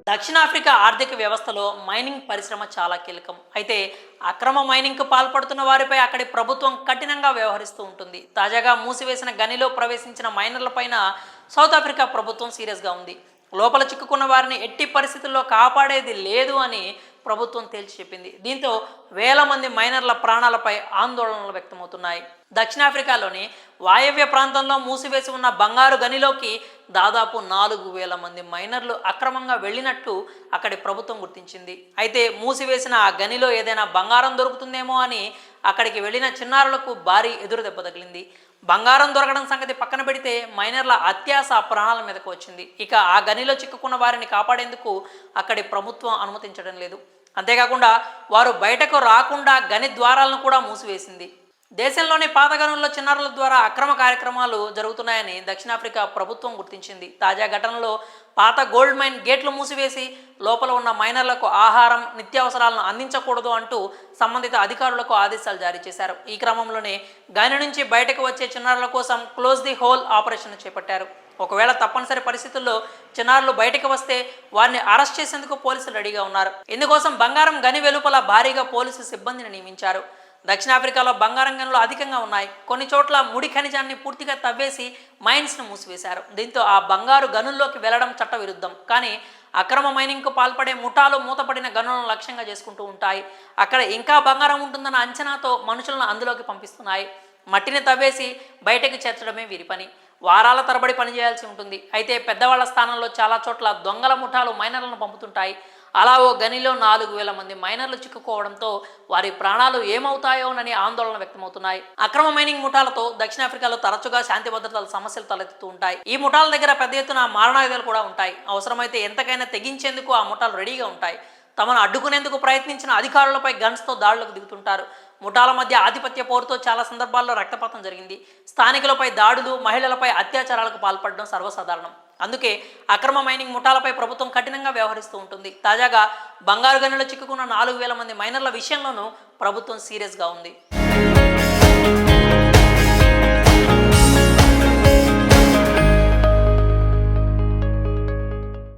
దక్షిణాఫ్రికా ఆర్థిక వ్యవస్థలో మైనింగ్ పరిశ్రమ చాలా కీలకం. అయితే అక్రమ మైనింగ్కు పాల్పడుతున్న వారిపై అక్కడి ప్రభుత్వం కఠినంగా వ్యవహరిస్తూ ఉంటుంది. తాజాగా మూసివేసిన గనిలో ప్రవేశించిన మైనర్లపైన సౌత్ ఆఫ్రికా ప్రభుత్వం సీరియస్గా ఉంది. లోపల చిక్కుకున్న వారిని ఎట్టి పరిస్థితుల్లో కాపాడేది లేదు అని ప్రభుత్వం తేల్చి చెప్పింది. దీంతో వేల మంది మైనర్ల ప్రాణాలపై ఆందోళనలు వ్యక్తమవుతున్నాయి. దక్షిణాఫ్రికాలోని వాయవ్య ప్రాంతంలో మూసివేసి ఉన్న బంగారు గనిలోకి దాదాపు 4,000 మంది మైనర్లు అక్రమంగా వెళ్ళినట్లు అక్కడి ప్రభుత్వం గుర్తించింది. అయితే మూసివేసిన ఆ గనిలో ఏదైనా బంగారం దొరుకుతుందేమో అని అక్కడికి వెళ్ళిన చిన్నారులకు భారీ ఎదురు దెబ్బ తగిలింది. బంగారం దొరకడం సంగతి పక్కన పెడితే మైనర్ల అత్యాశ ప్రాణాల మీదకు వచ్చింది. ఇక ఆ గనిలో చిక్కుకున్న వారిని కాపాడేందుకు అక్కడి ప్రభుత్వం అనుమతించడం లేదు. అంతేకాకుండా వారు బయటకు రాకుండా గని ద్వారాలను కూడా మూసివేసింది. దేశంలోని పాత గనుల్లో చిన్నారుల ద్వారా అక్రమ కార్యక్రమాలు జరుగుతున్నాయని దక్షిణాఫ్రికా ప్రభుత్వం గుర్తించింది. తాజా ఘటనలో పాత గోల్డ్ మైన్ గేట్లు మూసివేసి లోపల ఉన్న మైనర్లకు ఆహారం, నిత్యావసరాలను అందించకూడదు అంటూ సంబంధిత అధికారులకు ఆదేశాలు జారీ చేశారు. ఈ క్రమంలోనే గని నుంచి బయటకు వచ్చే చిన్నారుల కోసం క్లోజ్ ది హోల్ ఆపరేషన్ చేపట్టారు. ఒకవేళ తప్పనిసరి పరిస్థితుల్లో చిన్నారులు బయటకు వస్తే వారిని అరెస్ట్ చేసేందుకు పోలీసులు రెడీగా ఉన్నారు. ఇందుకోసం బంగారం గని వెలుపల భారీగా పోలీసు సిబ్బందిని నియమించారు. దక్షిణాఫ్రికాలో బంగారం గనులు అధికంగా ఉన్నాయి. కొన్ని చోట్ల ముడి ఖనిజాన్ని పూర్తిగా తవ్వేసి మైన్స్ను మూసివేశారు. దీంతో ఆ బంగారు గనుల్లోకి వెళ్లడం చట్టవిరుద్ధం. కానీ అక్రమ మైనింగ్కు పాల్పడే ముఠాలు మూతపడిన గనులను లక్ష్యంగా చేసుకుంటూ ఉంటాయి. అక్కడ ఇంకా బంగారం ఉంటుందన్న అంచనాతో మనుషులను అందులోకి పంపిస్తున్నాయి. మట్టిని తవ్వేసి బయటకు చేర్చడమే వీరి పని. వారాల తరబడి పనిచేయాల్సి ఉంటుంది. అయితే పెద్దవాళ్ల స్థానంలో చాలా చోట్ల దొంగల ముఠాలు మైనర్లను పంపుతుంటాయి. అలా ఓ గనిలో 4,000 మంది మైనర్లు చిక్కుకోవడంతో వారి ప్రాణాలు ఏమవుతాయోనని ఆందోళన వ్యక్తమవుతున్నాయి. అక్రమ మైనింగ్ ముఠాలతో దక్షిణాఫ్రికాలో తరచుగా శాంతి భద్రతల సమస్యలు తలెత్తుతూ ఉంటాయి. ఈ ముఠాల దగ్గర పెద్ద ఎత్తున మారణాయుధాలు కూడా ఉంటాయి. అవసరమైతే ఎంతకైనా తెగించేందుకు ఆ ముఠాలు రెడీగా ఉంటాయి. తమను అడ్డుకునేందుకు ప్రయత్నించిన అధికారులపై గన్స్తో దాడులకు దిగుతుంటారు. ముఠాల మధ్య ఆధిపత్య పోరుతో చాలా సందర్భాల్లో రక్తపాతం జరిగింది. స్థానికులపై దాడులు, మహిళలపై అత్యాచారాలకు పాల్పడడం సర్వసాధారణం. అందుకే అక్రమ మైనింగ్ ముఠాలపై ప్రభుత్వం కఠినంగా వ్యవహరిస్తూ ఉంటుంది. తాజాగా బంగారు గనుల్లో చిక్కుకున్న 4,000 మంది మైనర్ల విషయంలోనూ ప్రభుత్వం సీరియస్గా ఉంది.